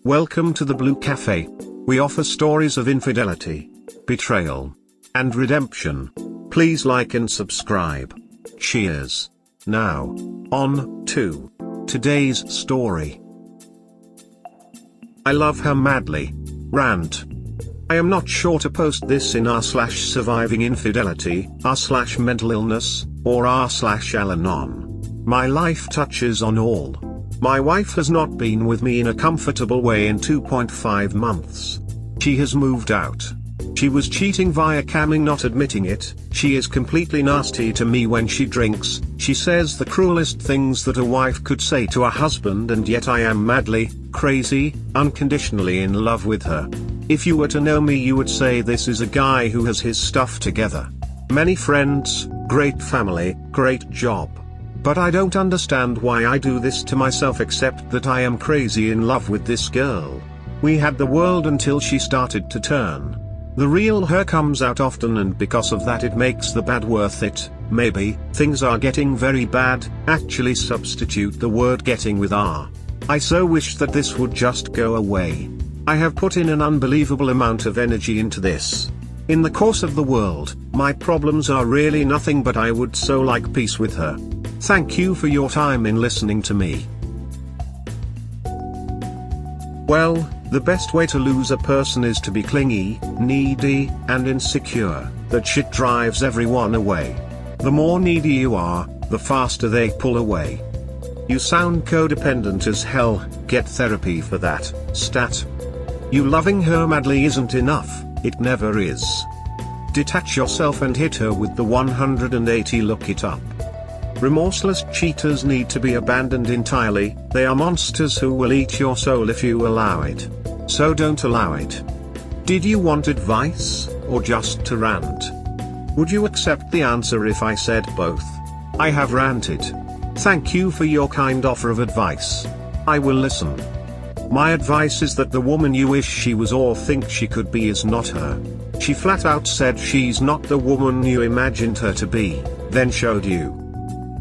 Welcome to the Blue Cafe. We offer stories of infidelity, betrayal, and redemption. Please like and subscribe. Cheers. Now, on to today's story. I love her madly. Rant. I am not sure to post this in r/surviving infidelity, r/mental illness, or r/Al-Anon. My life touches on all. My wife has not been with me in a comfortable way in 2.5 months. She has moved out. She was cheating via camming, not admitting it. She is completely nasty to me when she drinks. She says the cruelest things that a wife could say to a husband, and yet I am madly, crazy, unconditionally in love with her. If you were to know me, you would say this is a guy who has his stuff together. Many friends, great family, great job. But I don't understand why I do this to myself, except that I am crazy in love with this girl. We had the world until she started to turn. The real her comes out often, and because of that it makes the bad worth it. Maybe things are getting very bad. Actually substitute the word getting with R. I so wish that this would just go away. I have put in an unbelievable amount of energy into this. In the course of the world, my problems are really nothing, but I would so like peace with her. Thank you for your time in listening to me. Well, the best way to lose a person is to be clingy, needy, and insecure. That shit drives everyone away. The more needy you are, the faster they pull away. You sound codependent as hell. Get therapy for that. Stat. You loving her madly isn't enough. It never is. Detach yourself and hit her with the 180. Look it up. Remorseless cheaters need to be abandoned entirely. They are monsters who will eat your soul if you allow it. So don't allow it. Did you want advice, or just to rant? Would you accept the answer if I said both? I have ranted. Thank you for your kind offer of advice. I will listen. My advice is that the woman you wish she was or think she could be is not her. She flat out said she's not the woman you imagined her to be, then showed you.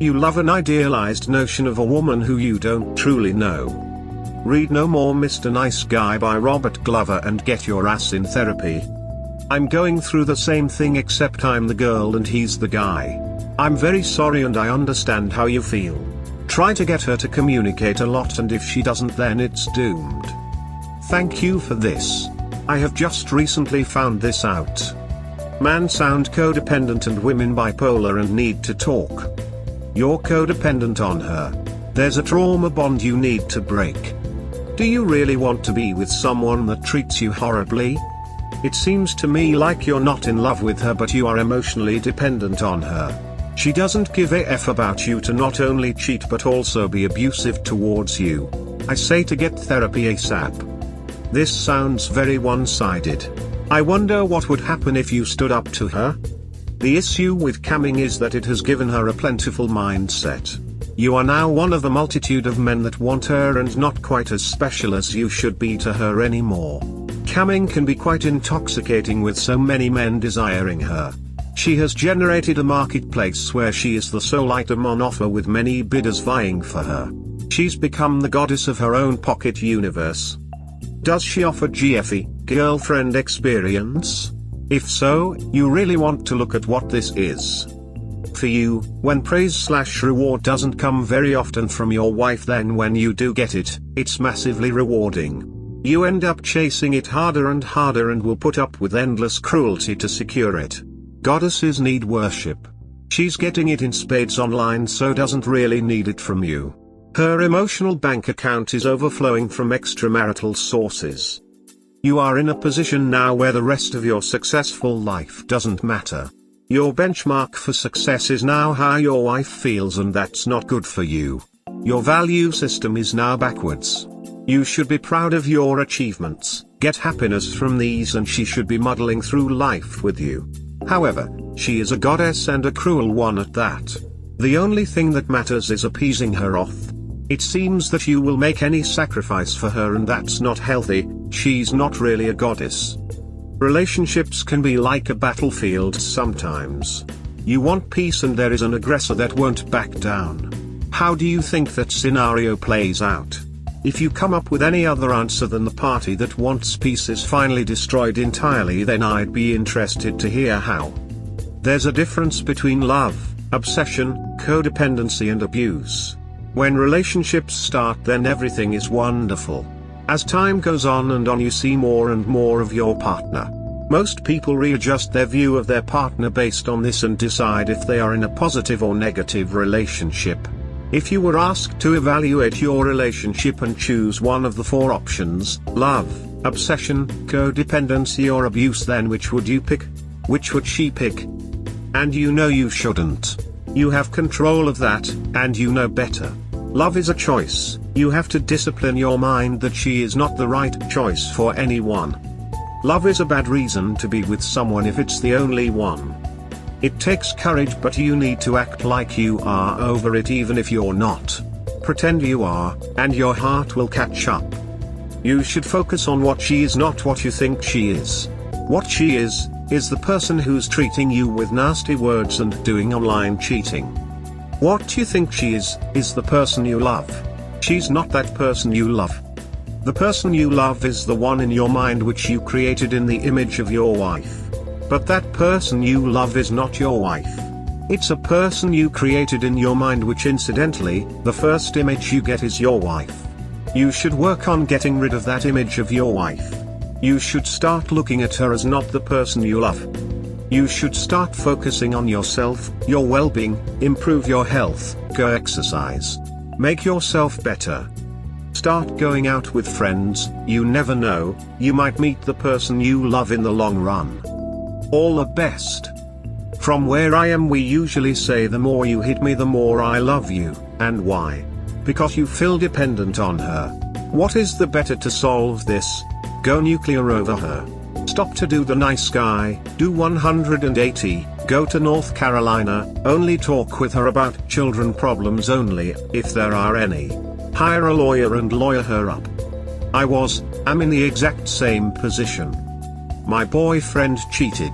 You love an idealized notion of a woman who you don't truly know. Read No More Mr. Nice Guy by Robert Glover and get your ass in therapy. I'm going through the same thing, except I'm the girl and he's the guy. I'm very sorry and I understand how you feel. Try to get her to communicate a lot, and if she doesn't, then it's doomed. Thank you for this. I have just recently found this out. Men sound codependent and women bipolar and need to talk. You're codependent on her. There's a trauma bond you need to break. Do you really want to be with someone that treats you horribly? It seems to me like you're not in love with her, but you are emotionally dependent on her. She doesn't give a F about you to not only cheat but also be abusive towards you. I say to get therapy ASAP. This sounds very one-sided. I wonder what would happen if you stood up to her? The issue with camming is that it has given her a plentiful mindset. You are now one of the multitude of men that want her and not quite as special as you should be to her anymore. Camming can be quite intoxicating with so many men desiring her. She has generated a marketplace where she is the sole item on offer with many bidders vying for her. She's become the goddess of her own pocket universe. Does she offer GFE, girlfriend experience? If so, you really want to look at what this is. For you, when praise/reward doesn't come very often from your wife, then when you do get it, it's massively rewarding. You end up chasing it harder and harder and will put up with endless cruelty to secure it. Goddesses need worship. She's getting it in spades online, so doesn't really need it from you. Her emotional bank account is overflowing from extramarital sources. You are in a position now where the rest of your successful life doesn't matter. Your benchmark for success is now how your wife feels, and that's not good for you. Your value system is now backwards. You should be proud of your achievements, get happiness from these, and she should be muddling through life with you. However, she is a goddess and a cruel one at that. The only thing that matters is appeasing her wrath. It seems that you will make any sacrifice for her, and that's not healthy. She's not really a goddess. Relationships can be like a battlefield sometimes. You want peace and there is an aggressor that won't back down. How do you think that scenario plays out? If you come up with any other answer than the party that wants peace is finally destroyed entirely, then I'd be interested to hear how. There's a difference between love, obsession, codependency and abuse. When relationships start, then everything is wonderful. As time goes on and on, you see more and more of your partner. Most people readjust their view of their partner based on this and decide if they are in a positive or negative relationship. If you were asked to evaluate your relationship and choose one of the 4 options, love, obsession, codependency or abuse, then which would you pick? Which would she pick? And you know you shouldn't. You have control of that, and you know better. Love is a choice. You have to discipline your mind that she is not the right choice for anyone. Love is a bad reason to be with someone if it's the only one. It takes courage, but you need to act like you are over it even if you're not. Pretend you are, and your heart will catch up. You should focus on what she is, not what you think she is. What she is the person who's treating you with nasty words and doing online cheating. What you think she is the person you love. She's not that person you love. The person you love is the one in your mind which you created in the image of your wife. But that person you love is not your wife. It's a person you created in your mind, which incidentally, the first image you get is your wife. You should work on getting rid of that image of your wife. You should start looking at her as not the person you love. You should start focusing on yourself, your well-being, improve your health, go exercise. Make yourself better. Start going out with friends. You never know, you might meet the person you love in the long run. All the best. From where I am, we usually say the more you hit me the more I love you. And why? Because you feel dependent on her. What is the better to solve this? Go nuclear over her. Stop to do the nice guy, do 180, go to North Carolina, only talk with her about children problems only, if there are any. Hire a lawyer and lawyer her up. I'm in the exact same position. My boyfriend cheated.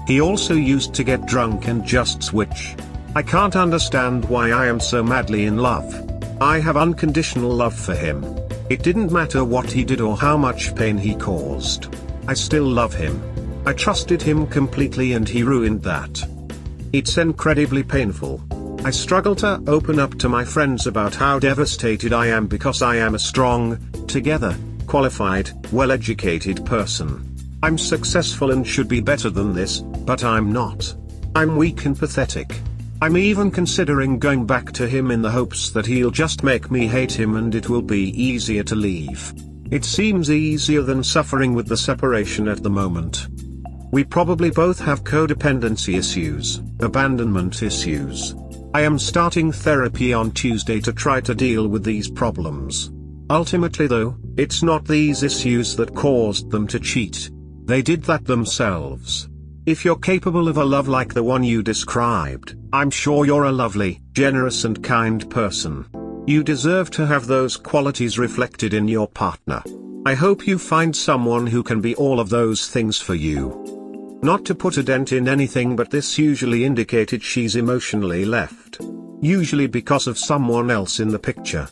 He also used to get drunk and just switch. I can't understand why I am so madly in love. I have unconditional love for him. It didn't matter what he did or how much pain he caused. I still love him. I trusted him completely and he ruined that. It's incredibly painful. I struggle to open up to my friends about how devastated I am because I am a strong, together, qualified, well-educated person. I'm successful and should be better than this, but I'm not. I'm weak and pathetic. I'm even considering going back to him in the hopes that he'll just make me hate him and it will be easier to leave. It seems easier than suffering with the separation at the moment. We probably both have codependency issues, abandonment issues. I am starting therapy on Tuesday to try to deal with these problems. Ultimately though, it's not these issues that caused them to cheat. They did that themselves. If you're capable of a love like the one you described, I'm sure you're a lovely, generous and kind person. You deserve to have those qualities reflected in your partner. I hope you find someone who can be all of those things for you. Not to put a dent in anything, but this usually indicated she's emotionally left. Usually because of someone else in the picture.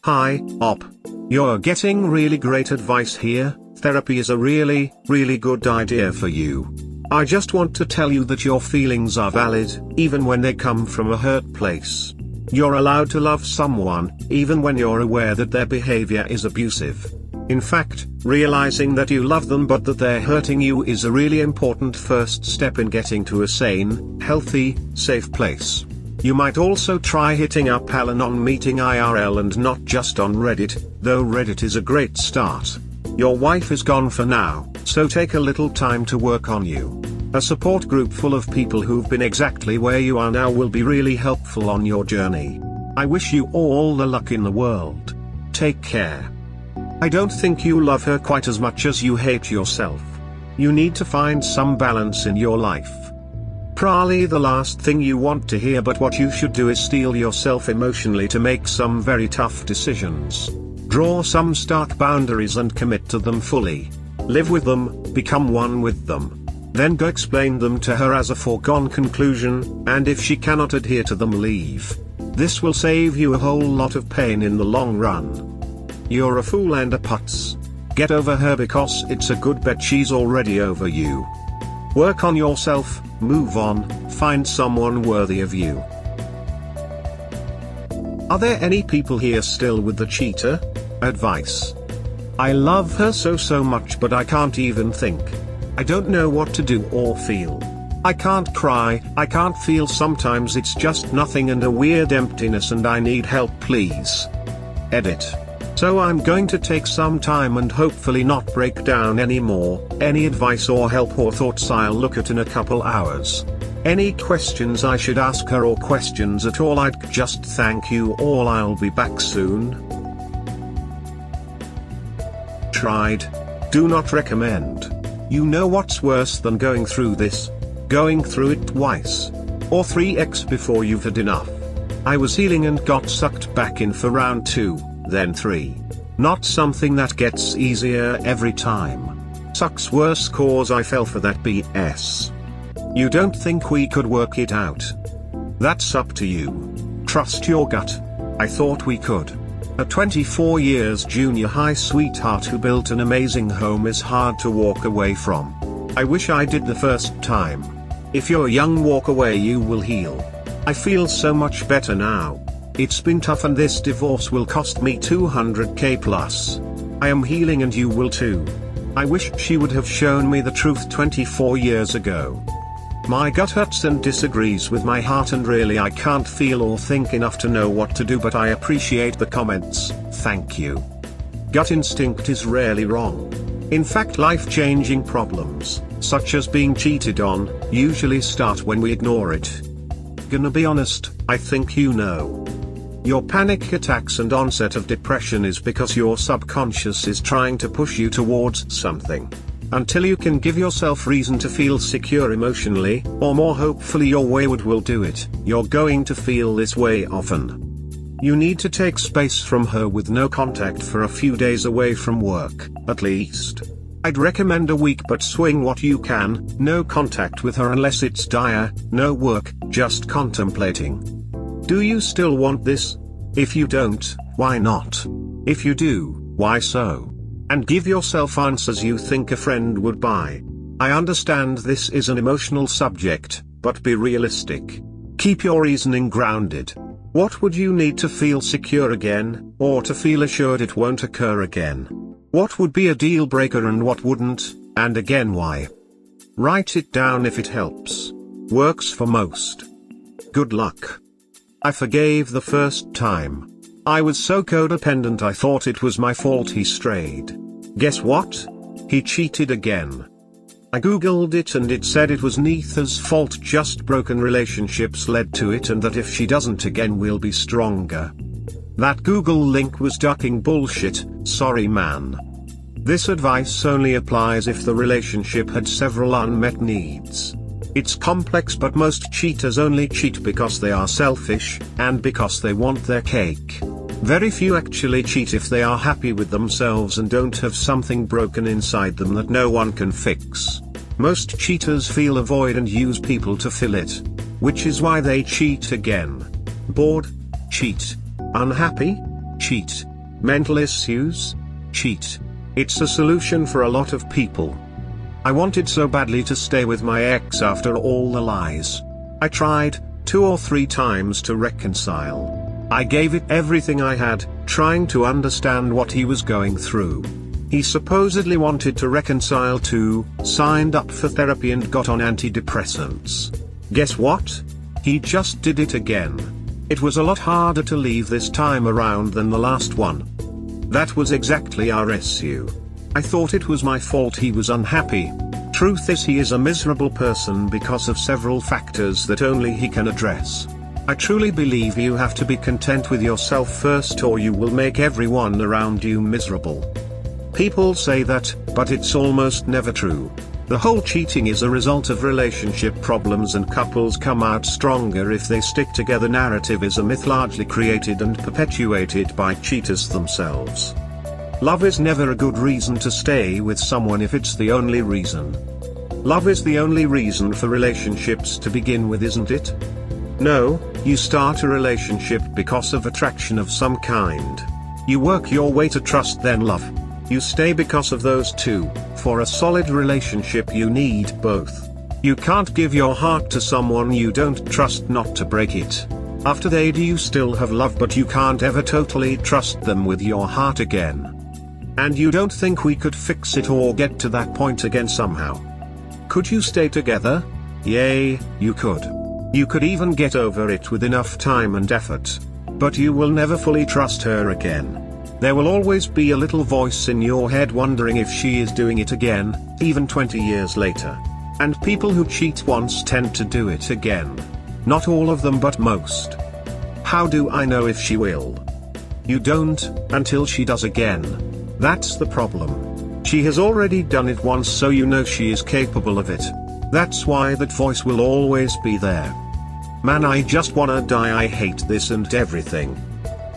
Hi, Op. You're getting really great advice here. Therapy is a really, really good idea for you. I just want to tell you that your feelings are valid, even when they come from a hurt place. You're allowed to love someone, even when you're aware that their behavior is abusive. In fact, realizing that you love them but that they're hurting you is a really important first step in getting to a sane, healthy, safe place. You might also try hitting up Alan on Meeting IRL and not just on Reddit, though Reddit is a great start. Your wife is gone for now, so take a little time to work on you. A support group full of people who've been exactly where you are now will be really helpful on your journey. I wish you all the luck in the world. Take care. I don't think you love her quite as much as you hate yourself. You need to find some balance in your life. Probably the last thing you want to hear, but what you should do is steel yourself emotionally to make some very tough decisions. Draw some stark boundaries and commit to them fully. Live with them, become one with them. Then go explain them to her as a foregone conclusion, and if she cannot adhere to them, leave. This will save you a whole lot of pain in the long run. You're a fool and a putz. Get over her because it's a good bet she's already over you. Work on yourself, move on, find someone worthy of you. Are there any people here still with the cheater? Advice. I love her so much, but I can't even think. I don't know what to do or feel. I can't cry, I can't feel, sometimes it's just nothing and a weird emptiness and I need help, please. Edit. So I'm going to take some time and hopefully not break down anymore. Any advice or help or thoughts I'll look at in a couple hours. Any questions I should ask her or questions at all, I'd just thank you all. I'll be back soon. Tried. Do not recommend. You know what's worse than going through this? Going through it twice. Or 3x before you've had enough. I was healing and got sucked back in for round 2, then 3. Not something that gets easier every time. Sucks worse cause I fell for that BS. You don't think we could work it out? That's up to you. Trust your gut. I thought we could. A 24 years junior high sweetheart who built an amazing home is hard to walk away from. I wish I did the first time. If you're young, walk away, you will heal. I feel so much better now. It's been tough and this divorce will cost me $200k plus. I am healing and you will too. I wish she would have shown me the truth 24 years ago. My gut hurts and disagrees with my heart, and really I can't feel or think enough to know what to do, but I appreciate the comments, thank you. Gut instinct is rarely wrong. In fact, life-changing problems, such as being cheated on, usually start when we ignore it. Gonna be honest, I think you know. Your panic attacks and onset of depression is because your subconscious is trying to push you towards something. Until you can give yourself reason to feel secure emotionally, or more hopefully your wayward will do it, you're going to feel this way often. You need to take space from her with no contact for a few days away from work, at least. I'd recommend a week, but swing what you can. No contact with her unless it's dire, no work, just contemplating. Do you still want this? If you don't, why not? If you do, why so? And give yourself answers you think a friend would buy. I understand this is an emotional subject, but be realistic. Keep your reasoning grounded. What would you need to feel secure again, or to feel assured it won't occur again? What would be a deal breaker and what wouldn't, and again why? Write it down if it helps. Works for most. Good luck. I forgave the first time. I was so codependent I thought it was my fault he strayed. Guess what? He cheated again. I googled it and it said it was neither's fault, just broken relationships led to it, and that if she doesn't again we'll be stronger. That Google link was ducking bullshit, sorry man. This advice only applies if the relationship had several unmet needs. It's complex, but most cheaters only cheat because they are selfish, and because they want their cake. Very few actually cheat if they are happy with themselves and don't have something broken inside them that no one can fix. Most cheaters feel a void and use people to fill it. Which is why they cheat again. Bored? Cheat. Unhappy? Cheat. Mental issues? Cheat. It's a solution for a lot of people. I wanted so badly to stay with my ex after all the lies. I tried 2 or 3 times to reconcile. I gave it everything I had, trying to understand what he was going through. He supposedly wanted to reconcile too, signed up for therapy and got on antidepressants. Guess what? He just did it again. It was a lot harder to leave this time around than the last one. That was exactly our issue. I thought it was my fault he was unhappy. Truth is, he is a miserable person because of several factors that only he can address. I truly believe you have to be content with yourself first, or you will make everyone around you miserable. People say that, but it's almost never true. The whole cheating is a result of relationship problems, and couples come out stronger if they stick together narrative is a myth largely created and perpetuated by cheaters themselves. Love is never a good reason to stay with someone if it's the only reason. Love is the only reason for relationships to begin with, isn't it? No, you start a relationship because of attraction of some kind. You work your way to trust then love. You stay because of those two. For a solid relationship you need both. You can't give your heart to someone you don't trust not to break it. After they do you still have love, but you can't ever totally trust them with your heart again. And you don't think we could fix it or get to that point again somehow? Could you stay together? Yay, you could. You could even get over it with enough time and effort. But you will never fully trust her again. There will always be a little voice in your head wondering if she is doing it again, even 20 years later. And people who cheat once tend to do it again. Not all of them, but most. How do I know if she will? You don't, until she does again. That's the problem. She has already done it once, so you know she is capable of it. That's why that voice will always be there. Man, I just wanna die, I hate this and everything.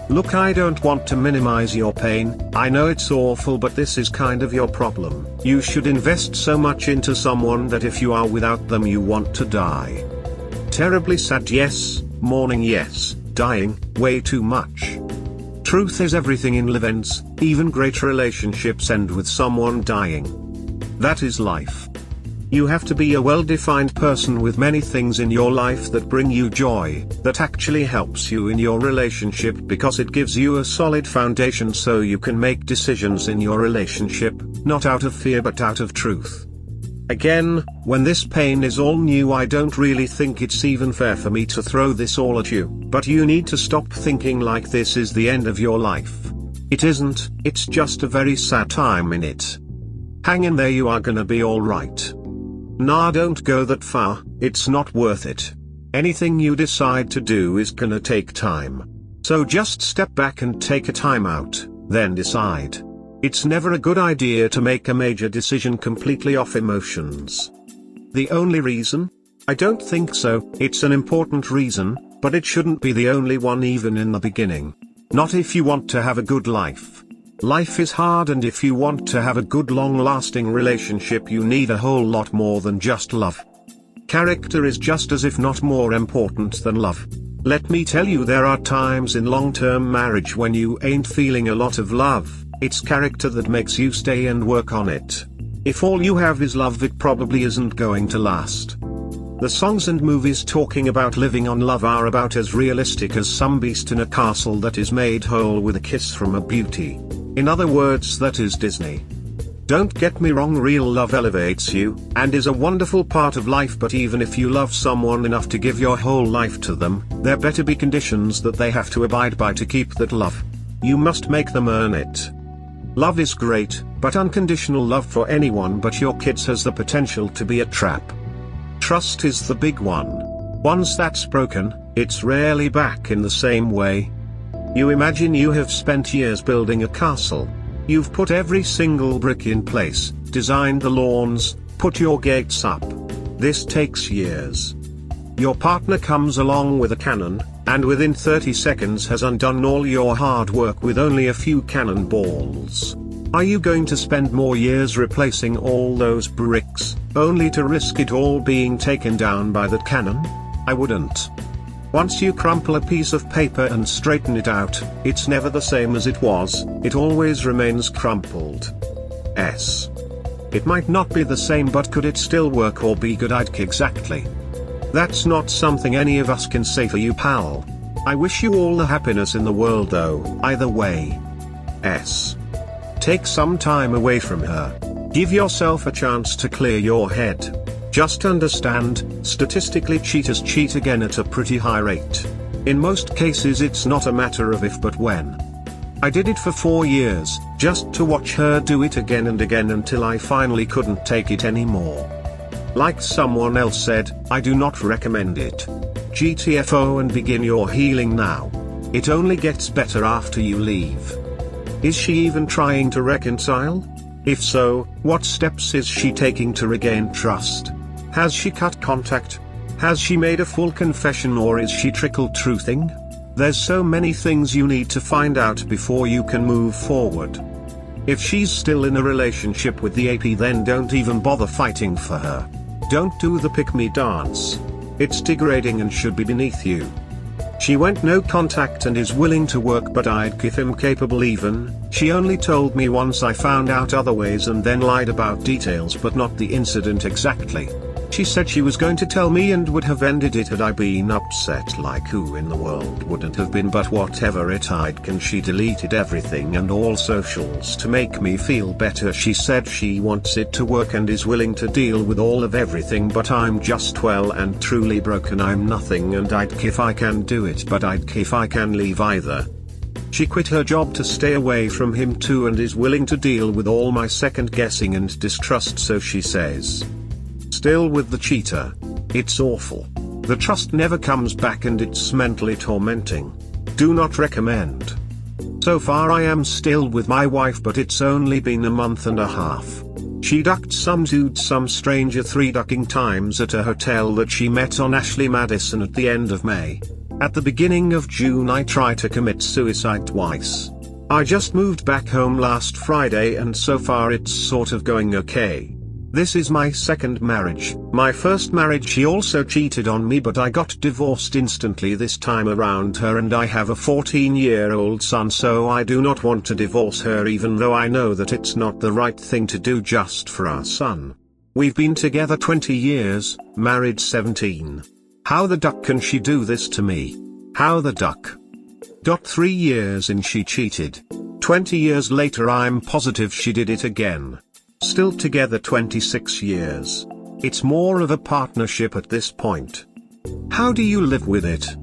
Look, I don't want to minimize your pain, I know it's awful, but this is kind of your problem. You should invest so much into someone that if you are without them you want to die. Terribly sad, yes. Mourning, yes. Dying, way too much. Truth is, everything in life ends, even great relationships end with someone dying. That is life. You have to be a well-defined person with many things in your life that bring you joy, that actually helps you in your relationship, because it gives you a solid foundation so you can make decisions in your relationship, not out of fear but out of truth. Again, when this pain is all new, I don't really think it's even fair for me to throw this all at you, but you need to stop thinking like this is the end of your life. It isn't, it's just a very sad time in it. Hang in there, you are gonna be alright. Nah, don't go that far, it's not worth it. Anything you decide to do is gonna take time. So just step back and take a time out, then decide. It's never a good idea to make a major decision completely off emotions. The only reason? I don't think so. It's an important reason, but it shouldn't be the only one, even in the beginning. Not if you want to have a good life. Life is hard, and if you want to have a good long-lasting relationship you need a whole lot more than just love. Character is just as if not more important than love. Let me tell you, there are times in long-term marriage when you ain't feeling a lot of love. It's character that makes you stay and work on it. If all you have is love, it probably isn't going to last. The songs and movies talking about living on love are about as realistic as some beast in a castle that is made whole with a kiss from a beauty. In other words, that is Disney. Don't get me wrong, real love elevates you, and is a wonderful part of life, but even if you love someone enough to give your whole life to them, there better be conditions that they have to abide by to keep that love. You must make them earn it. Love is great, but unconditional love for anyone but your kids has the potential to be a trap. Trust is the big one. Once that's broken, it's rarely back in the same way. You imagine you have spent years building a castle. You've put every single brick in place, designed the lawns, put your gates up. This takes years. Your partner comes along with a cannon, and within 30 seconds has undone all your hard work with only a few cannonballs. Are you going to spend more years replacing all those bricks, only to risk it all being taken down by that cannon? I wouldn't. Once you crumple a piece of paper and straighten it out, it's never the same as it was, it always remains crumpled. It might not be the same, but could it still work or be good? Exactly. That's not something any of us can say for you, pal. I wish you all the happiness in the world though, either way. Take some time away from her. Give yourself a chance to clear your head. Just understand, statistically cheaters cheat again at a pretty high rate. In most cases it's not a matter of if but when. I did it for 4 years, just to watch her do it again and again until I finally couldn't take it anymore. Like someone else said, I do not recommend it. GTFO and begin your healing now. It only gets better after you leave. Is she even trying to reconcile? If so, what steps is she taking to regain trust? Has she cut contact? Has she made a full confession, or is she trickle-truthing? There's so many things you need to find out before you can move forward. If she's still in a relationship with the AP, then don't even bother fighting for her. Don't do the pick-me dance. It's degrading and should be beneath you. She went no contact and is willing to work, but I'd give him capable even. She only told me once I found out other ways and then lied about details but not the incident exactly. She said she was going to tell me and would have ended it had I been upset. Like who in the world wouldn't have been, but whatever it I'd can. She deleted everything and all socials to make me feel better. She said she wants it to work and is willing to deal with all of everything, but I'm just well and truly broken. I'm nothing and I'd if I can do it, but I'd if I can leave either. She quit her job to stay away from him too and is willing to deal with all my second guessing and distrust, so she says. Still with the cheater. It's awful. The trust never comes back and it's mentally tormenting. Do not recommend. So far I am still with my wife, but it's only been a month and a half. She ducked some dude, some stranger 3 ducking times at a hotel that she met on Ashley Madison at the end of May. At the beginning of June I tried to commit suicide twice. I just moved back home last Friday and so far it's sort of going okay. This is my second marriage. My first marriage she also cheated on me, but I got divorced instantly this time around her, and I have a 14-year-old son, so I do not want to divorce her even though I know that it's not the right thing to do just for our son. We've been together 20 years, married 17. How the duck can she do this to me? How the duck? 3 years in she cheated. 20 years later I'm positive she did it again. Still together 26 years. It's more of a partnership at this point. How do you live with it?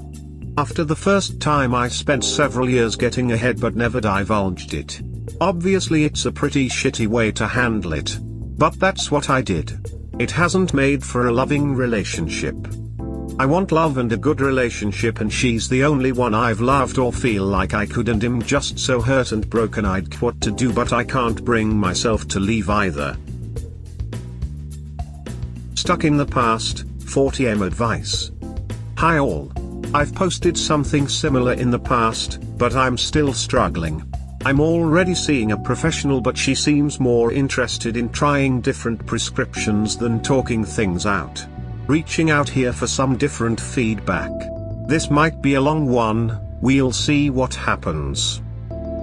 After the first time I spent several years getting ahead but never divulged it. Obviously it's a pretty shitty way to handle it. But that's what I did. It hasn't made for a loving relationship. I want love and a good relationship, and she's the only one I've loved or feel like I could, and I'm just so hurt and broken I'd what to do, but I can't bring myself to leave either. Stuck in the past, 40M advice. Hi all. I've posted something similar in the past, but I'm still struggling. I'm already seeing a professional, but she seems more interested in trying different prescriptions than talking things out. Reaching out here for some different feedback. This might be a long one, we'll see what happens.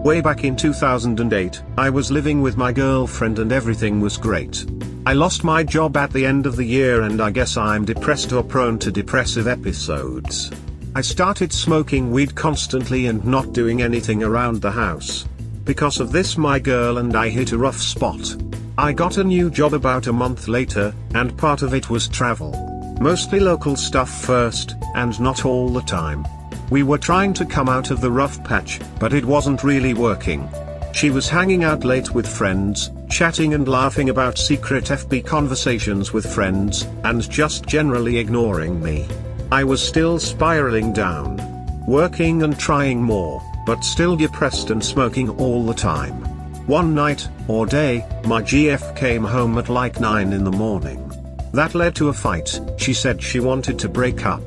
Way back in 2008, I was living with my girlfriend and everything was great. I lost my job at the end of the year and I guess I'm depressed or prone to depressive episodes. I started smoking weed constantly and not doing anything around the house. Because of this my girl and I hit a rough spot. I got a new job about a month later, and part of it was travel. Mostly local stuff first, and not all the time. We were trying to come out of the rough patch, but it wasn't really working. She was hanging out late with friends, chatting and laughing about secret FB conversations with friends, and just generally ignoring me. I was still spiraling down. Working and trying more, but still depressed and smoking all the time. One night, or day, my GF came home at like 9 in the morning. That led to a fight. She said she wanted to break up.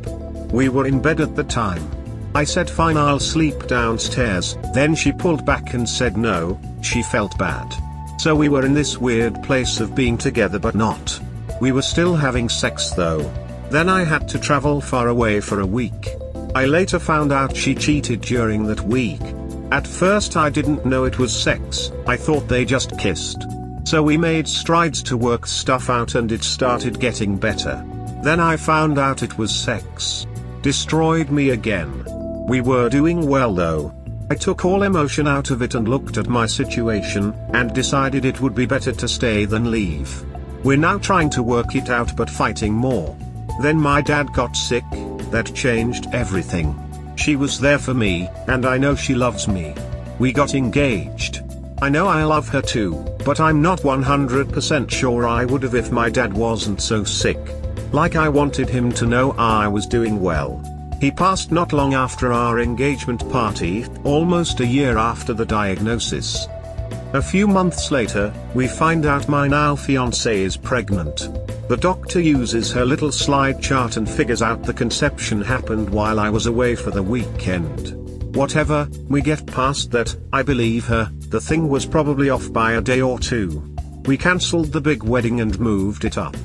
We were in bed at the time. I said fine, I'll sleep downstairs. Then she pulled back and said no, she felt bad. So we were in this weird place of being together but not. We were still having sex though. Then I had to travel far away for a week. I later found out she cheated during that week. At first I didn't know it was sex, I thought they just kissed. So we made strides to work stuff out and it started getting better. Then I found out it was sex. Destroyed me again. We were doing well though. I took all emotion out of it and looked at my situation, and decided it would be better to stay than leave. We're now trying to work it out but fighting more. Then my dad got sick, that changed everything. She was there for me, and I know she loves me. We got engaged. I know I love her too, but I'm not 100% sure I would have if my dad wasn't so sick. Like I wanted him to know I was doing well. He passed not long after our engagement party, almost a year after the diagnosis. A few months later, we find out my now fiancée is pregnant. The doctor uses her little slide chart and figures out the conception happened while I was away for the weekend. Whatever, we get past that. I believe her, the thing was probably off by a day or two. We cancelled the big wedding and moved it up.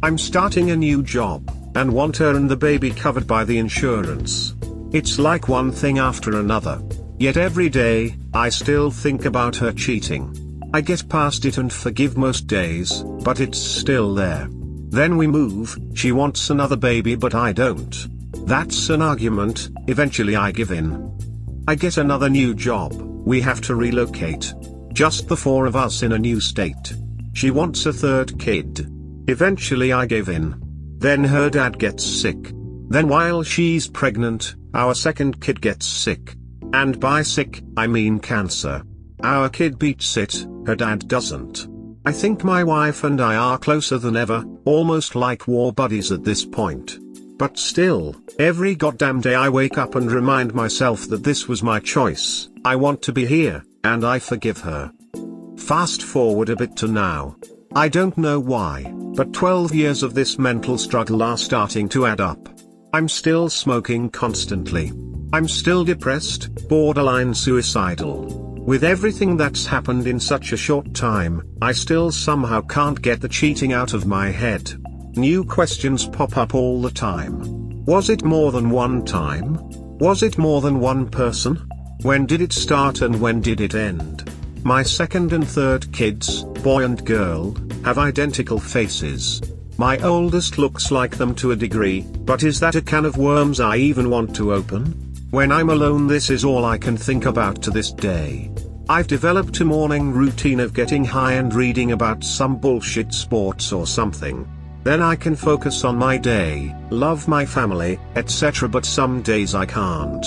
I'm starting a new job, and want her and the baby covered by the insurance. It's like one thing after another. Yet every day, I still think about her cheating. I get past it and forgive most days, but it's still there. Then we move, she wants another baby but I don't. That's an argument, eventually I give in. I get another new job, we have to relocate. Just the four of us in a new state. She wants a third kid. Eventually I give in. Then her dad gets sick. Then while she's pregnant, our second kid gets sick. And by sick, I mean cancer. Our kid beats it, her dad doesn't. I think my wife and I are closer than ever, almost like war buddies at this point. But still, every goddamn day I wake up and remind myself that this was my choice, I want to be here, and I forgive her. Fast forward a bit to now. I don't know why, but 12 years of this mental struggle are starting to add up. I'm still smoking constantly. I'm still depressed, borderline suicidal. With everything that's happened in such a short time, I still somehow can't get the cheating out of my head. New questions pop up all the time. Was it more than one time? Was it more than one person? When did it start and when did it end? My second and third kids, boy and girl, have identical faces. My oldest looks like them to a degree, but is that a can of worms I even want to open? When I'm alone, this is all I can think about to this day. I've developed a morning routine of getting high and reading about some bullshit sports or something. Then I can focus on my day, love my family, etc. But some days I can't.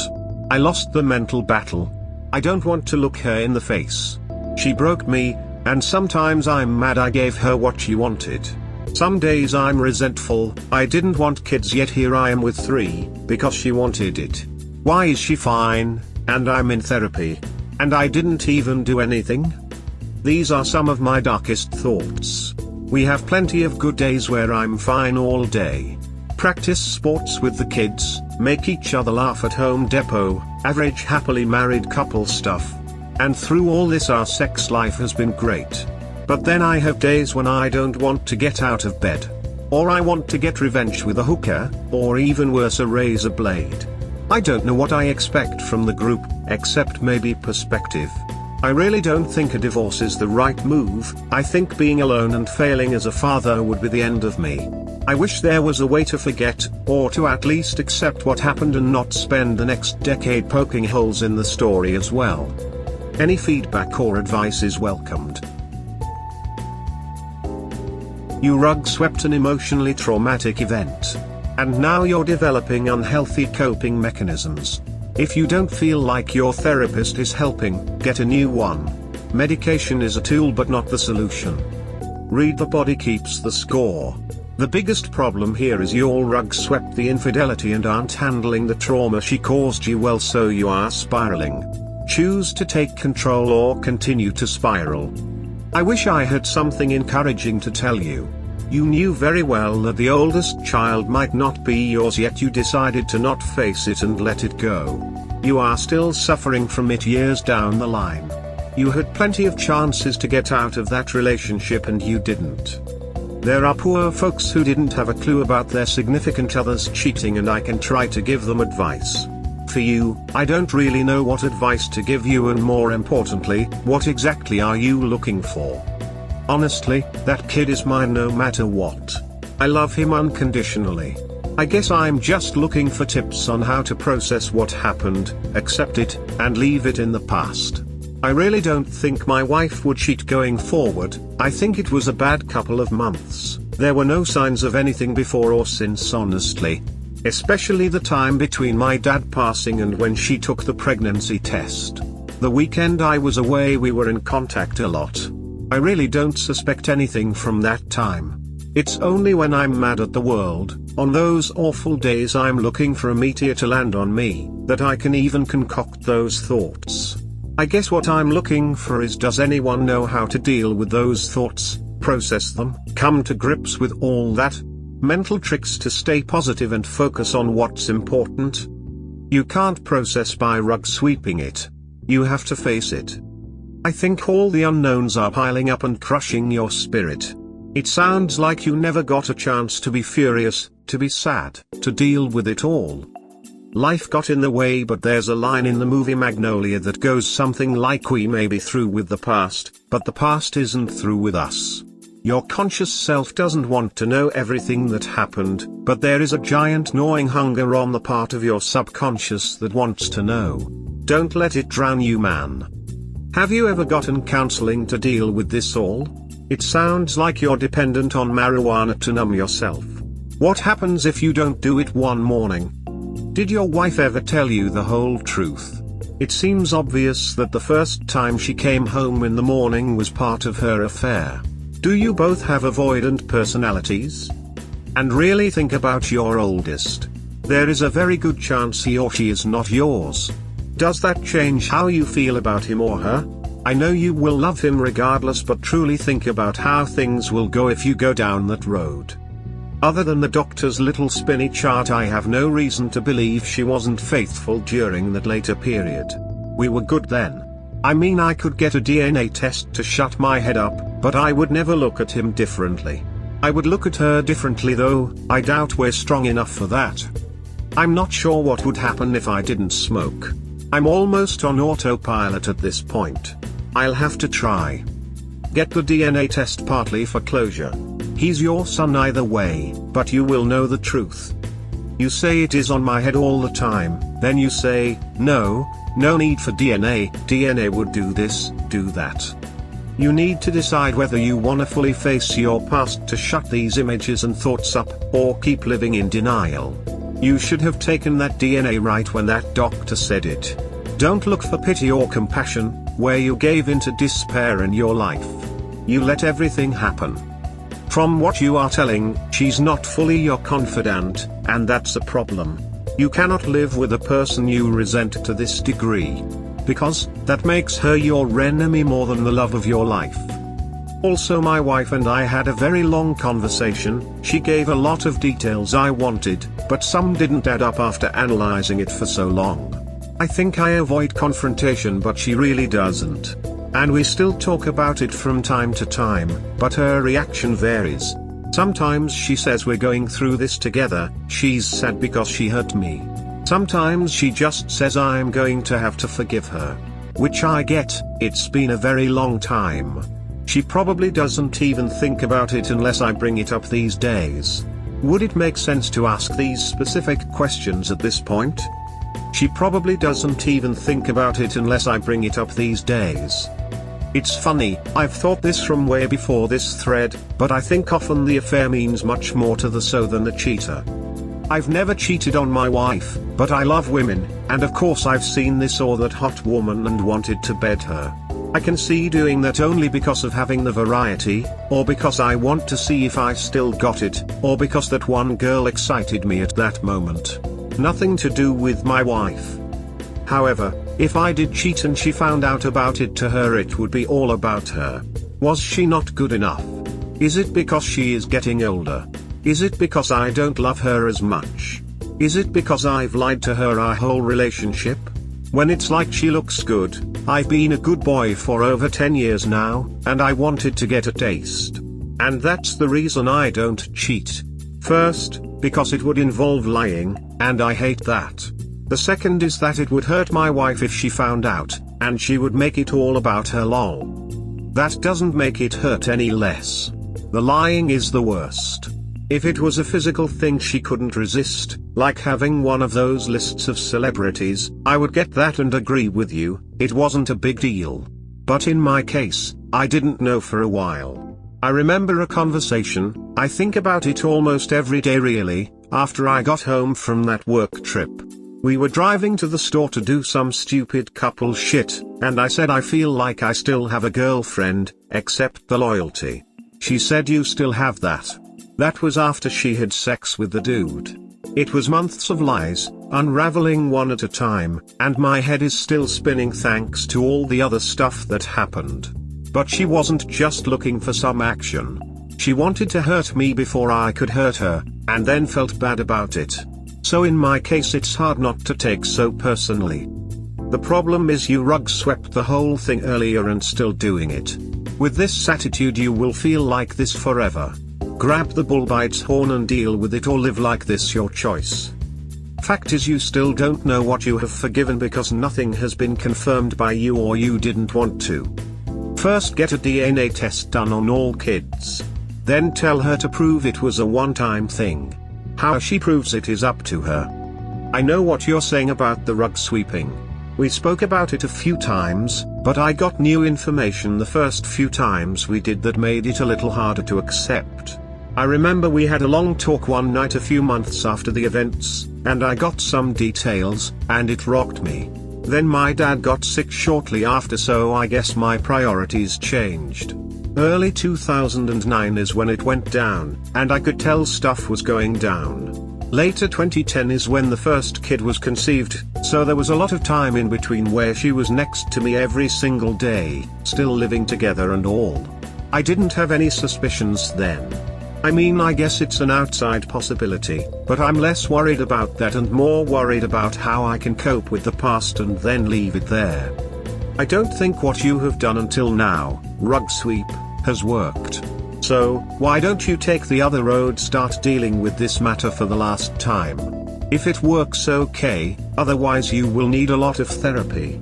I lost the mental battle. I don't want to look her in the face. She broke me, and sometimes I'm mad I gave her what she wanted. Some days I'm resentful, I didn't want kids yet here I am with 3, because she wanted it. Why is she fine, and I'm in therapy, and I didn't even do anything? These are some of my darkest thoughts. We have plenty of good days where I'm fine all day. Practice sports with the kids, make each other laugh at home depot, average happily married couple stuff. And through all this our sex life has been great. But then I have days when I don't want to get out of bed. Or I want to get revenge with a hooker, or even worse a razor blade. I don't know what I expect from the group, except maybe perspective. I really don't think a divorce is the right move. I think being alone and failing as a father would be the end of me. I wish there was a way to forget, or to at least accept what happened and not spend the next decade poking holes in the story as well. Any feedback or advice is welcomed. You rug-swept an emotionally traumatic event. And now you're developing unhealthy coping mechanisms. If you don't feel like your therapist is helping, get a new one. Medication is a tool but not the solution. Read the body keeps the score. The biggest problem here is you all rug-swept the infidelity and aren't handling the trauma she caused you well, so you are spiraling. Choose to take control or continue to spiral. I wish I had something encouraging to tell you. You knew very well that the oldest child might not be yours, yet you decided to not face it and let it go. You are still suffering from it years down the line. You had plenty of chances to get out of that relationship and you didn't. There are poor folks who didn't have a clue about their significant others cheating, and I can try to give them advice. For you, I don't really know what advice to give you, and more importantly, what exactly are you looking for? Honestly, that kid is mine no matter what. I love him unconditionally. I guess I'm just looking for tips on how to process what happened, accept it, and leave it in the past. I really don't think my wife would cheat going forward. I think it was a bad couple of months. There were no signs of anything before or since, honestly. Especially the time between my dad passing and when she took the pregnancy test. The weekend I was away we were in contact a lot. I really don't suspect anything from that time. It's only when I'm mad at the world, on those awful days I'm looking for a meteor to land on me, that I can even concoct those thoughts. I guess what I'm looking for is, does anyone know how to deal with those thoughts, process them, come to grips with all that? Mental tricks to stay positive and focus on what's important? You can't process by rug sweeping it. You have to face it. I think all the unknowns are piling up and crushing your spirit. It sounds like you never got a chance to be furious, to be sad, to deal with it all. Life got in the way, but there's a line in the movie Magnolia that goes something like, we may be through with the past, but the past isn't through with us. Your conscious self doesn't want to know everything that happened, but there is a giant gnawing hunger on the part of your subconscious that wants to know. Don't let it drown you, man. Have you ever gotten counseling to deal with this all? It sounds like you're dependent on marijuana to numb yourself. What happens if you don't do it one morning? Did your wife ever tell you the whole truth? It seems obvious that the first time she came home in the morning was part of her affair. Do you both have avoidant personalities? And really think about your oldest. There is a very good chance he or she is not yours. Does that change how you feel about him or her? I know you will love him regardless, but truly think about how things will go if you go down that road. Other than the doctor's little spinny chart, I have no reason to believe she wasn't faithful during that later period. We were good then. I mean, I could get a DNA test to shut my head up, but I would never look at him differently. I would look at her differently though. I doubt we're strong enough for that. I'm not sure what would happen if I didn't smoke. I'm almost on autopilot at this point. I'll have to try. Get the DNA test partly for closure. He's your son either way, but you will know the truth. You say it is on my head all the time, then you say, no need for DNA, DNA would do this, do that. You need to decide whether you want to fully face your past to shut these images and thoughts up, or keep living in denial. You should have taken that DNA right when that doctor said it. Don't look for pity or compassion, where you gave into despair in your life. You let everything happen. From what you are telling, she's not fully your confidant, and that's a problem. You cannot live with a person you resent to this degree. Because, that makes her your enemy more than the love of your life. Also, my wife and I had a very long conversation. She gave a lot of details I wanted, but some didn't add up after analyzing it for so long. I think I avoid confrontation, but she really doesn't. And we still talk about it from time to time, but her reaction varies. Sometimes she says we're going through this together, she's sad because she hurt me. Sometimes she just says I'm going to have to forgive her. Which I get, it's been a very long time. She probably doesn't even think about it unless I bring it up these days. Would it make sense to ask these specific questions at this point? She probably doesn't even think about it unless I bring it up these days. It's funny, I've thought this from way before this thread, but I think often the affair means much more to the so than the cheater. I've never cheated on my wife, but I love women, and of course I've seen this or that hot woman and wanted to bed her. I can see doing that only because of having the variety, or because I want to see if I still got it, or because that one girl excited me at that moment. Nothing to do with my wife. However, if I did cheat and she found out about it, to her it would be all about her. Was she not good enough? Is it because she is getting older? Is it because I don't love her as much? Is it because I've lied to her our whole relationship? When it's like she looks good, I've been a good boy for over 10 years now, and I wanted to get a taste. And that's the reason I don't cheat. First, because it would involve lying, and I hate that. The second is that it would hurt my wife if she found out, and she would make it all about her lol. That doesn't make it hurt any less. The lying is the worst. If it was a physical thing she couldn't resist, like having one of those lists of celebrities, I would get that and agree with you, it wasn't a big deal. But in my case, I didn't know for a while. I remember a conversation, I think about it almost every day really, after I got home from that work trip. We were driving to the store to do some stupid couple shit, and I said I feel like I still have a girlfriend, except the loyalty. She said you still have that. That was after she had sex with the dude. It was months of lies, unraveling one at a time, and my head is still spinning thanks to all the other stuff that happened. But she wasn't just looking for some action. She wanted to hurt me before I could hurt her, and then felt bad about it. So in my case it's hard not to take so personally. The problem is you rug swept the whole thing earlier and still doing it. With this attitude you will feel like this forever. Grab the bull by its horn and deal with it, or live like this, your choice. Fact is, you still don't know what you have forgiven because nothing has been confirmed by you or you didn't want to. First, get a DNA test done on all kids. Then tell her to prove it was a one-time thing. How she proves it is up to her. I know what you're saying about the rug sweeping. We spoke about it a few times, but I got new information the first few times we did that made it a little harder to accept. I remember we had a long talk one night a few months after the events, and I got some details, and it rocked me. Then my dad got sick shortly after, so I guess my priorities changed. Early 2009 is when it went down, and I could tell stuff was going down. Later 2010 is when the first kid was conceived, so there was a lot of time in between where she was next to me every single day, still living together and all. I didn't have any suspicions then. I mean, I guess it's an outside possibility, but I'm less worried about that and more worried about how I can cope with the past and then leave it there. I don't think what you have done until now, rug sweep, has worked. So, why don't you take the other road, start dealing with this matter for the last time? If it works, okay, otherwise you will need a lot of therapy.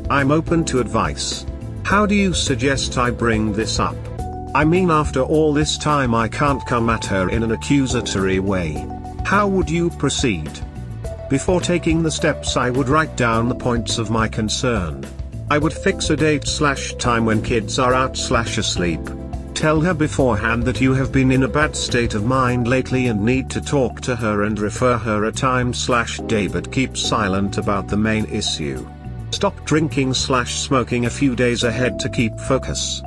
I'm open to advice. How do you suggest I bring this up? I mean, after all this time I can't come at her in an accusatory way. How would you proceed? Before taking the steps, I would write down the points of my concern. I would fix a date/time when kids are out/asleep. Tell her beforehand that you have been in a bad state of mind lately and need to talk to her and refer her a time/day, but keep silent about the main issue. Stop drinking/smoking a few days ahead to keep focus.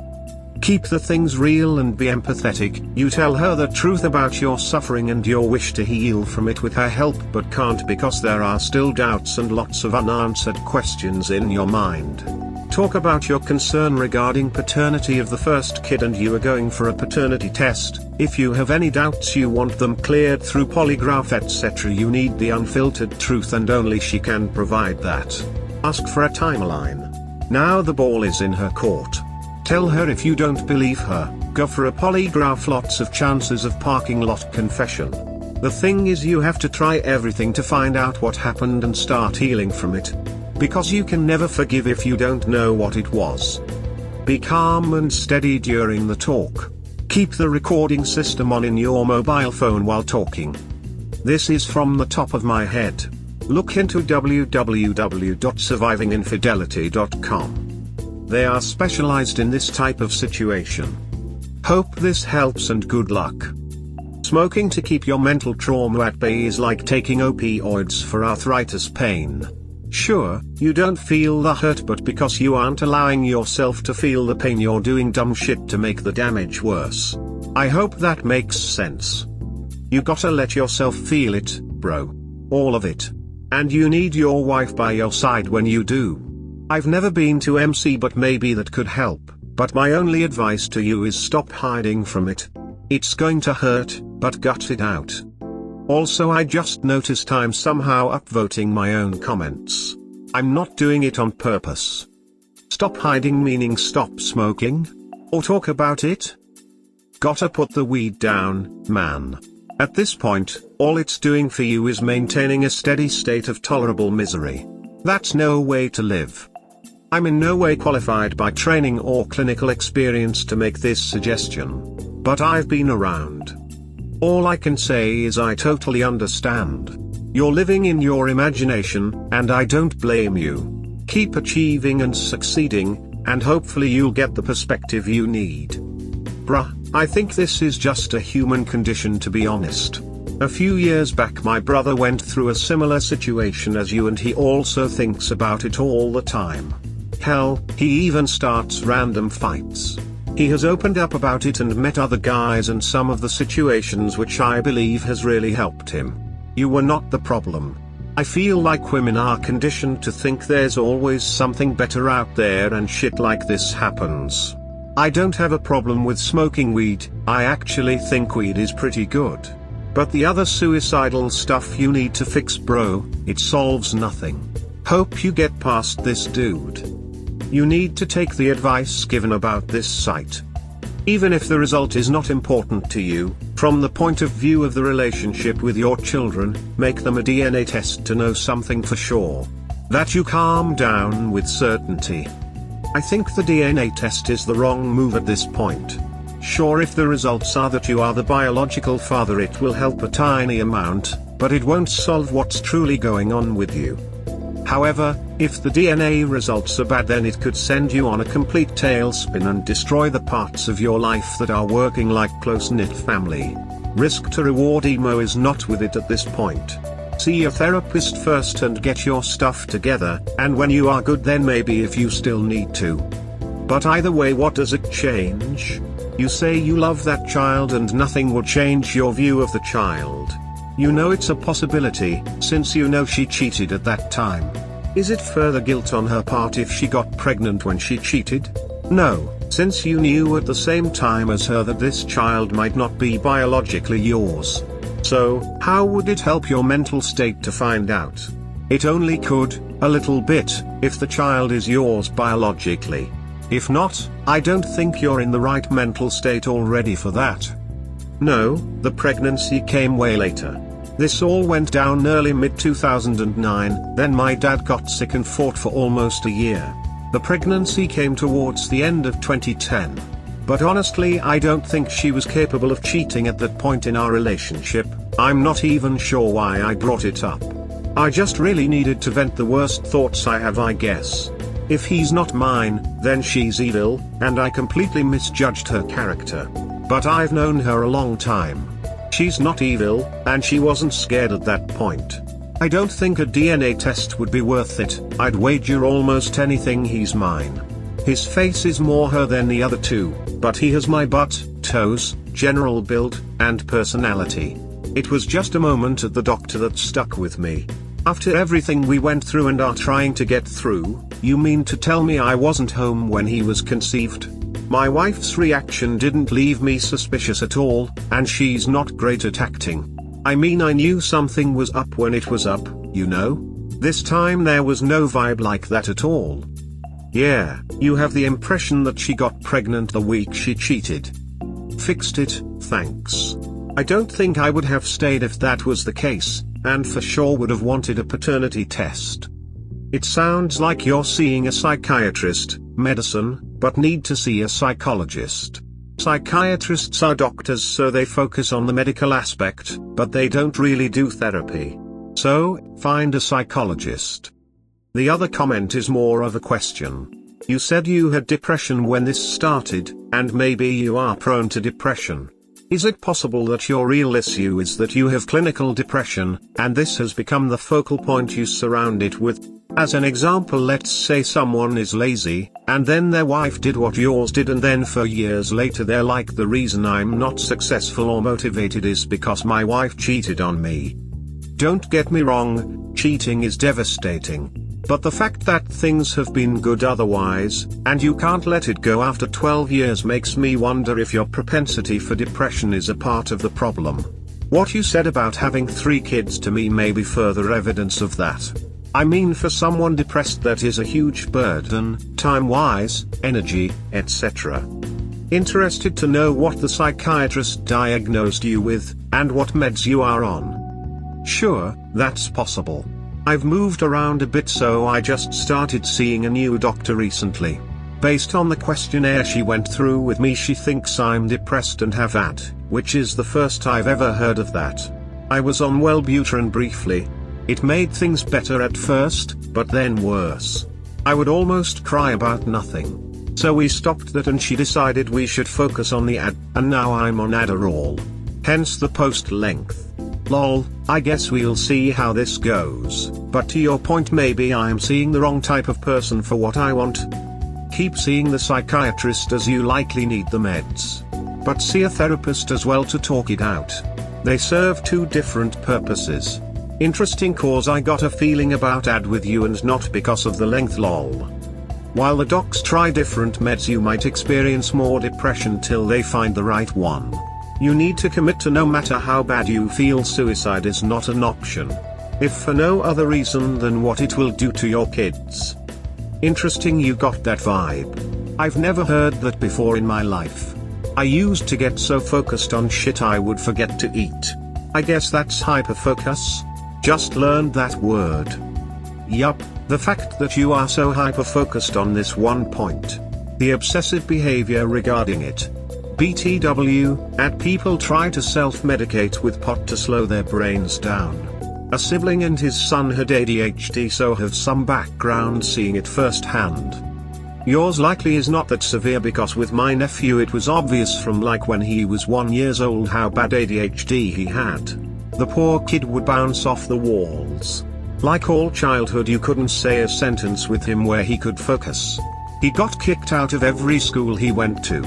Keep the things real and be empathetic. You tell her the truth about your suffering and your wish to heal from it with her help, but can't because there are still doubts and lots of unanswered questions in your mind. Talk about your concern regarding paternity of the first kid and you are going for a paternity test. If you have any doubts, you want them cleared through polygraph, etc. You need the unfiltered truth and only she can provide that. Ask for a timeline. Now the ball is in her court. Tell her if you don't believe her, go for a polygraph, lots of chances of parking lot confession. The thing is, you have to try everything to find out what happened and start healing from it. Because you can never forgive if you don't know what it was. Be calm and steady during the talk. Keep the recording system on in your mobile phone while talking. This is from the top of my head. Look into www.survivinginfidelity.com. They are specialized in this type of situation. Hope this helps and good luck. Smoking to keep your mental trauma at bay is like taking opioids for arthritis pain. Sure, you don't feel the hurt, but because you aren't allowing yourself to feel the pain, you're doing dumb shit to make the damage worse. I hope that makes sense. You gotta let yourself feel it, bro. All of it. And you need your wife by your side when you do. I've never been to MC, but maybe that could help, but my only advice to you is stop hiding from it. It's going to hurt, but gut it out. Also, I just noticed I'm somehow upvoting my own comments. I'm not doing it on purpose. Stop hiding meaning stop smoking? Or talk about it? Gotta put the weed down, man. At this point, all it's doing for you is maintaining a steady state of tolerable misery. That's no way to live. I'm in no way qualified by training or clinical experience to make this suggestion. But I've been around. All I can say is I totally understand. You're living in your imagination, and I don't blame you. Keep achieving and succeeding, and hopefully you'll get the perspective you need. Bruh, I think this is just a human condition, to be honest. A few years back my brother went through a similar situation as you, and he also thinks about it all the time. Hell, he even starts random fights. He has opened up about it and met other guys and some of the situations, which I believe has really helped him. You were not the problem. I feel like women are conditioned to think there's always something better out there and shit like this happens. I don't have a problem with smoking weed, I actually think weed is pretty good. But the other suicidal stuff you need to fix, bro, it solves nothing. Hope you get past this, dude. You need to take the advice given about this site. Even if the result is not important to you, From the point of view of the relationship with your children, make them a DNA test to know something for sure. That you calm down with certainty. I think the DNA test is the wrong move at this point. Sure, if the results are that you are the biological father, it will help a tiny amount, but it won't solve what's truly going on with you. However, if the DNA results are bad, then it could send you on a complete tailspin and destroy the parts of your life that are working like close-knit family. Risk to reward emo is not with it at this point. See a therapist first and get your stuff together, and when you are good, then maybe if you still need to. But either way, what does it change? You say you love that child and nothing will change your view of the child. You know it's a possibility, since you know she cheated at that time. Is it further guilt on her part if she got pregnant when she cheated? No, since you knew at the same time as her that this child might not be biologically yours. So, how would it help your mental state to find out? It only could, a little bit, if the child is yours biologically. If not, I don't think you're in the right mental state already for that. No, the pregnancy came way later. This all went down early mid-2009, then my dad got sick and fought for almost a year. The pregnancy came towards the end of 2010. But honestly, I don't think she was capable of cheating at that point in our relationship. I'm not even sure why I brought it up. I just really needed to vent the worst thoughts I have, I guess. If he's not mine, then she's evil, and I completely misjudged her character. But I've known her a long time. She's not evil, and she wasn't scared at that point. I don't think a DNA test would be worth it. I'd wager almost anything he's mine. His face is more her than the other two, but he has my butt, toes, general build, and personality. It was just a moment at the doctor that stuck with me. After everything we went through and are trying to get through, you mean to tell me I wasn't home when he was conceived? My wife's reaction didn't leave me suspicious at all, and she's not great at acting. I mean, I knew something was up when it was up, you know? This time there was no vibe like that at all. Yeah, you have the impression that she got pregnant the week she cheated. Fixed it, thanks. I don't think I would have stayed if that was the case, and for sure would have wanted a paternity test. It sounds like you're seeing a psychiatrist, medicine, but need to see a psychologist. Psychiatrists are doctors, so they focus on the medical aspect, but they don't really do therapy. So, find a psychologist. The other comment is more of a question. You said you had depression when this started, and maybe you are prone to depression. Is it possible that your real issue is that you have clinical depression, and this has become the focal point you surround it with? As an example, let's say someone is lazy, and then their wife did what yours did, and then for years later they're like, the reason I'm not successful or motivated is because my wife cheated on me. Don't get me wrong, cheating is devastating. But the fact that things have been good otherwise, and you can't let it go after 12 years makes me wonder if your propensity for depression is a part of the problem. What you said about having 3 kids to me may be further evidence of that. I mean, for someone depressed that is a huge burden, time-wise, energy, etc. Interested to know what the psychiatrist diagnosed you with, and what meds you are on. Sure, that's possible. I've moved around a bit, so I just started seeing a new doctor recently. Based on the questionnaire she went through with me, she thinks I'm depressed and have AD, which is the first I've ever heard of that. I was on Wellbutrin briefly. It made things better at first, but then worse. I would almost cry about nothing. So we stopped that and she decided we should focus on the AD, and now I'm on Adderall. Hence the post length. Lol, I guess we'll see how this goes, but to your point, maybe I'm seeing the wrong type of person for what I want. Keep seeing the psychiatrist, as you likely need the meds. But see a therapist as well to talk it out. They serve 2 different purposes. Interesting, cause I got a feeling about AD with you and not because of the length, lol. While the docs try different meds, you might experience more depression till they find the right one. You need to commit to, no matter how bad you feel, suicide is not an option. If for no other reason than what it will do to your kids. Interesting, you got that vibe. I've never heard that before in my life. I used to get so focused on shit I would forget to eat. I guess that's hyperfocus. Just learned that word. Yup, the fact that you are so hyper-focused on this one point. The obsessive behavior regarding it. BTW, and people try to self-medicate with pot to slow their brains down. A sibling and his son had ADHD, so have some background seeing it firsthand. Yours likely is not that severe, because with my nephew it was obvious from like when he was 1 year old how bad ADHD he had. The poor kid would bounce off the walls. Like all childhood, you couldn't say a sentence with him where he could focus. He got kicked out of every school he went to.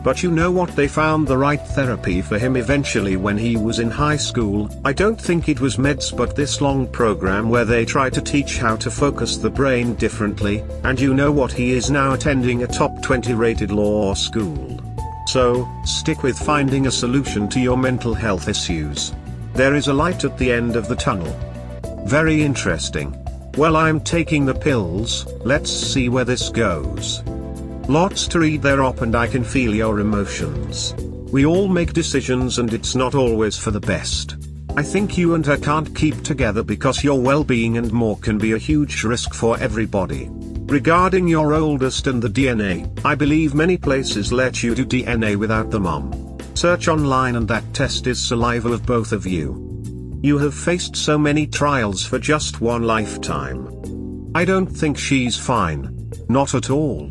But you know what, they found the right therapy for him eventually when he was in high school. I don't think it was meds, but this long program where they try to teach how to focus the brain differently, and you know what, he is now attending a top 20 rated law school. So, stick with finding a solution to your mental health issues. There is a light at the end of the tunnel. Very interesting. Well, I'm taking the pills, let's see where this goes. Lots to read there, op, and I can feel your emotions. We all make decisions and it's not always for the best. I think you and her can't keep together because your well-being and more can be a huge risk for everybody. Regarding your oldest and the DNA, I believe many places let you do DNA without the mom. Search online and that test is saliva of both of you. You have faced so many trials for just one lifetime. I don't think she's fine. Not at all.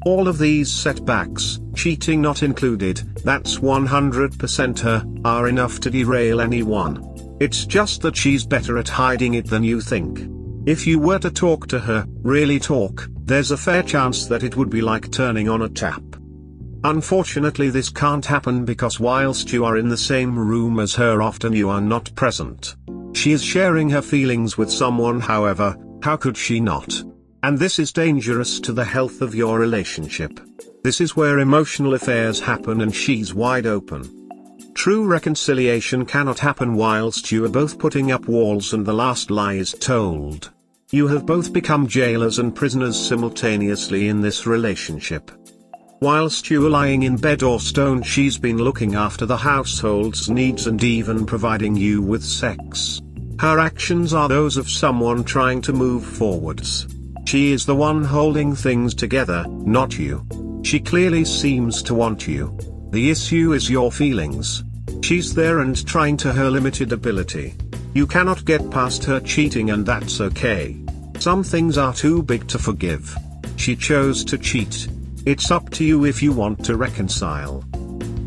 All of these setbacks, cheating not included, that's 100% her, are enough to derail anyone. It's just that she's better at hiding it than you think. If you were to talk to her, really talk, there's a fair chance that it would be like turning on a tap. Unfortunately, this can't happen because whilst you are in the same room as her, often you are not present. She is sharing her feelings with someone, however, how could she not? And this is dangerous to the health of your relationship. This is where emotional affairs happen and she's wide open. True reconciliation cannot happen whilst you are both putting up walls and the last lie is told. You have both become jailers and prisoners simultaneously in this relationship. Whilst you are lying in bed or stoned, she's been looking after the household's needs and even providing you with sex. Her actions are those of someone trying to move forwards. She is the one holding things together, not you. She clearly seems to want you. The issue is your feelings. She's there and trying to her limited ability. You cannot get past her cheating and that's okay. Some things are too big to forgive. She chose to cheat. It's up to you if you want to reconcile.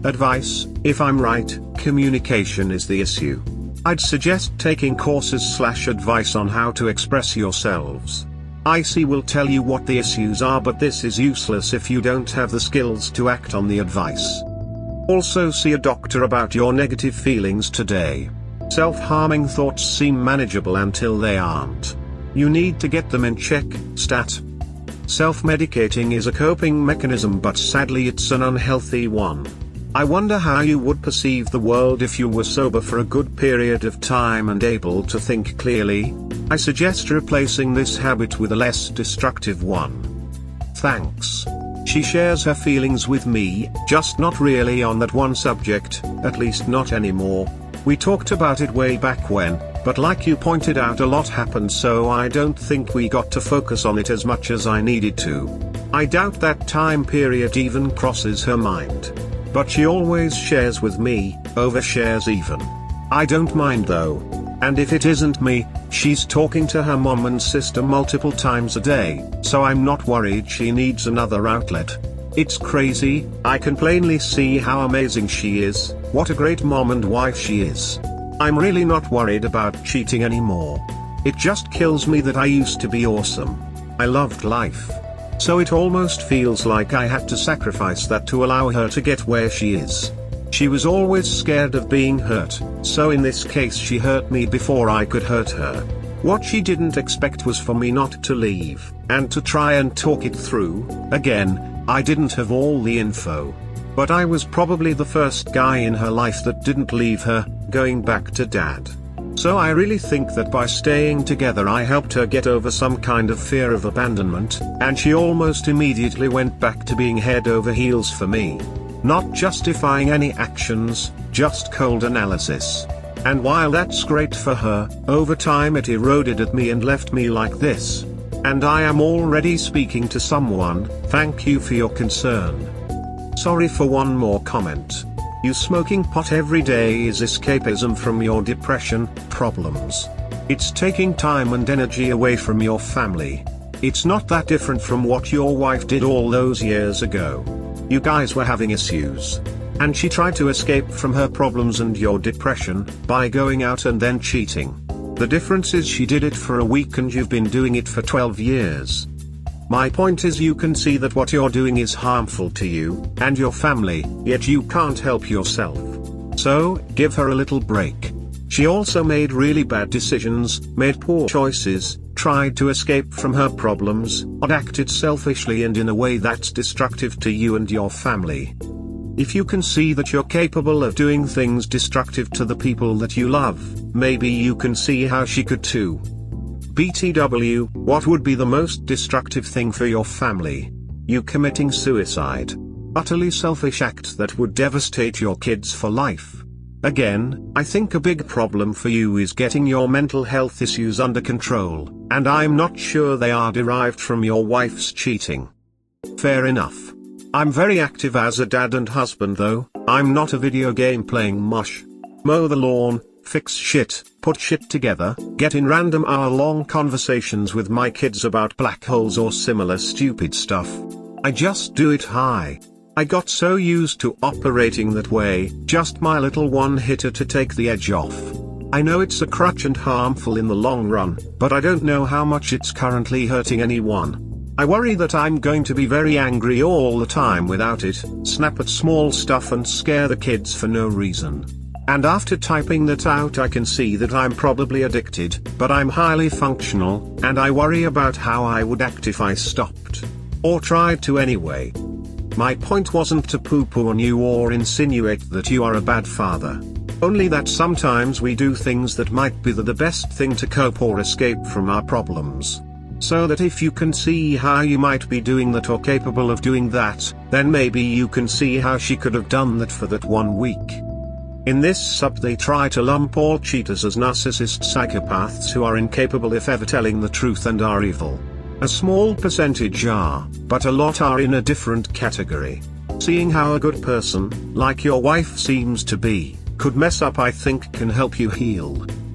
Advice: if I'm right, communication is the issue. I'd suggest taking courses/advice on how to express yourselves. IC will tell you what the issues are, but this is useless if you don't have the skills to act on the advice. Also, see a doctor about your negative feelings today. Self-harming thoughts seem manageable until they aren't. You need to get them in check. Stat. Self-medicating is a coping mechanism, but sadly it's an unhealthy one. I wonder how you would perceive the world if you were sober for a good period of time and able to think clearly. I suggest replacing this habit with a less destructive one. Thanks. She shares her feelings with me, just not really on that one subject, at least not anymore. We talked about it way back when, but like you pointed out, a lot happened, so I don't think we got to focus on it as much as I needed to. I doubt that time period even crosses her mind. But she always shares with me, overshares even. I don't mind though. And if it isn't me, she's talking to her mom and sister multiple times a day, so I'm not worried she needs another outlet. It's crazy. I can plainly see how amazing she is, what a great mom and wife she is. I'm really not worried about cheating anymore. It just kills me that I used to be awesome. I loved life. So it almost feels like I had to sacrifice that to allow her to get where she is. She was always scared of being hurt, so in this case she hurt me before I could hurt her. What she didn't expect was for me not to leave, and to try and talk it through. Again, I didn't have all the info. But I was probably the first guy in her life that didn't leave her, going back to dad. So I really think that by staying together I helped her get over some kind of fear of abandonment, and she almost immediately went back to being head over heels for me. not justifying any actions, just cold analysis. And while that's great for her, over time it eroded at me and left me like this. And I am already speaking to someone. Thank you for your concern. Sorry for one more comment. You smoking pot every day is escapism from your depression problems. It's taking time and energy away from your family. It's not that different from what your wife did all those years ago. You guys were having issues. And she tried to escape from her problems and your depression by going out and then cheating. The difference is she did it for a week and you've been doing it for 12 years. My point is, you can see that what you're doing is harmful to you and your family, yet you can't help yourself. So, give her a little break. She also made really bad decisions, made poor choices, tried to escape from her problems, or acted selfishly and in a way that's destructive to you and your family. If you can see that you're capable of doing things destructive to the people that you love, maybe you can see how she could too. BTW, what would be the most destructive thing for your family? You committing suicide. Utterly selfish act that would devastate your kids for life. Again, I think a big problem for you is getting your mental health issues under control, and I'm not sure they are derived from your wife's cheating. Fair enough. I'm very active as a dad and husband though. I'm not a video game playing mush. Mow the lawn, fix shit, put shit together, get in random hour-long conversations with my kids about black holes or similar stupid stuff. I just do it high. I got so used to operating that way, just my little one-hitter to take the edge off. I know it's a crutch and harmful in the long run, but I don't know how much it's currently hurting anyone. I worry that I'm going to be very angry all the time without it, snap at small stuff and scare the kids for no reason. And after typing that out, I can see that I'm probably addicted, but I'm highly functional, and I worry about how I would act if I stopped. Or tried to anyway. My point wasn't to poo-poo on you or insinuate that you are a bad father. Only that sometimes we do things that might be the best thing to cope or escape from our problems. So that if you can see how you might be doing that or capable of doing that, then maybe you can see how she could have done that for that 1 week. In this sub they try to lump all cheaters as narcissist psychopaths who are incapable if ever telling the truth and are evil. A small percentage are, but a lot are in a different category. Seeing how a good person, like your wife seems to be, could mess up, I think can help you heal.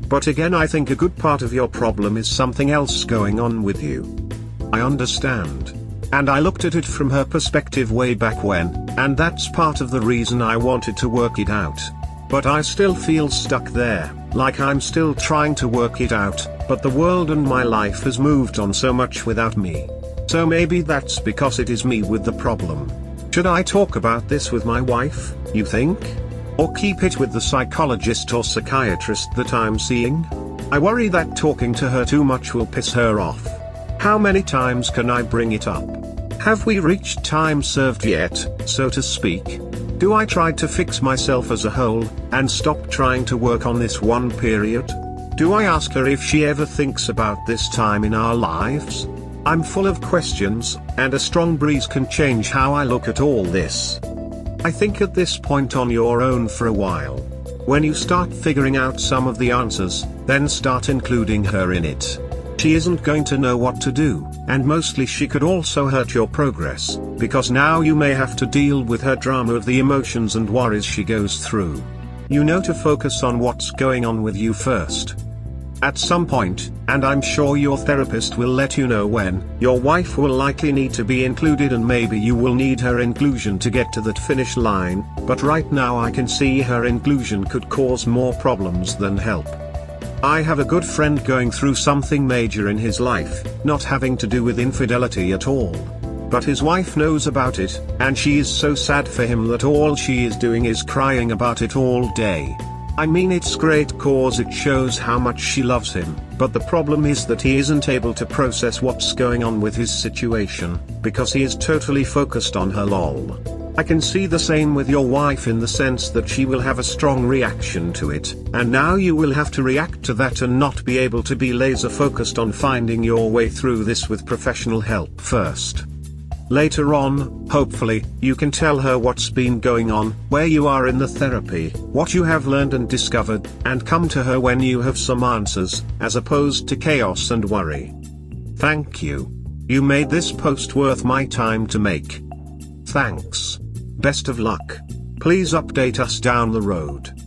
But again, I think a good part of your problem is something else going on with you. I understand. And I looked at it from her perspective way back when, and that's part of the reason I wanted to work it out. But I still feel stuck there, like I'm still trying to work it out, but the world and my life has moved on so much without me. So maybe that's because it is me with the problem. Should I talk about this with my wife, you think? Or keep it with the psychologist or psychiatrist that I'm seeing? I worry that talking to her too much will piss her off. How many times can I bring it up? Have we reached time served yet, so to speak? Do I try to fix myself as a whole, and stop trying to work on this one period? Do I ask her if she ever thinks about this time in our lives? I'm full of questions, and a strong breeze can change how I look at all this. I think at this point on your own for a while. When you start figuring out some of the answers, then start including her in it. She isn't going to know what to do, and mostly she could also hurt your progress, because now you may have to deal with her drama of the emotions and worries she goes through. You know to focus on what's going on with you first. At some point, and I'm sure your therapist will let you know when, your wife will likely need to be included, and maybe you will need her inclusion to get to that finish line, but right now I can see her inclusion could cause more problems than help. I have a good friend going through something major in his life, not having to do with infidelity at all. But his wife knows about it, and she is so sad for him that all she is doing is crying about it all day. I mean, it's great cause it shows how much she loves him, but the problem is that he isn't able to process what's going on with his situation, because he is totally focused on her lol. I can see the same with your wife in the sense that she will have a strong reaction to it, and now you will have to react to that and not be able to be laser focused on finding your way through this with professional help first. Later on, hopefully, you can tell her what's been going on, where you are in the therapy, what you have learned and discovered, and come to her when you have some answers, as opposed to chaos and worry. Thank you. You made this post worth my time to make. Thanks. Best of luck. Please update us down the road.